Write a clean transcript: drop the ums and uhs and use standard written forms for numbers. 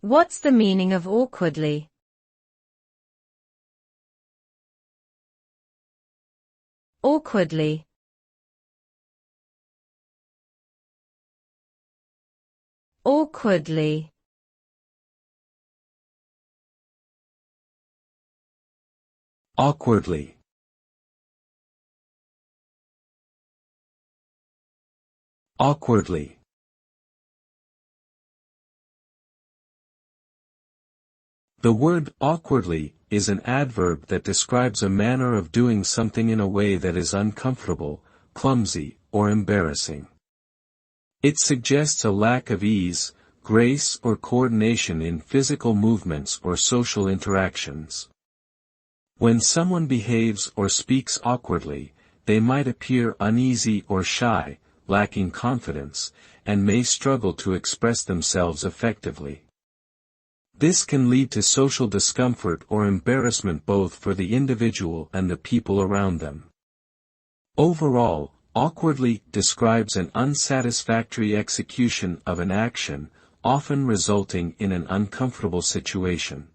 What's the meaning of awkwardly? Awkwardly. Awkwardly. Awkwardly. Awkwardly. The word awkwardly is an adverb that describes a manner of doing something in a way that is uncomfortable, clumsy, or embarrassing. It suggests a lack of ease, grace, or coordination in physical movements or social interactions. When someone behaves or speaks awkwardly, they might appear uneasy or shy, lacking confidence, and may struggle to express themselves effectively. This can lead to social discomfort or embarrassment both for the individual and the people around them. Overall, awkwardly describes an unsatisfactory execution of an action, often resulting in an uncomfortable situation.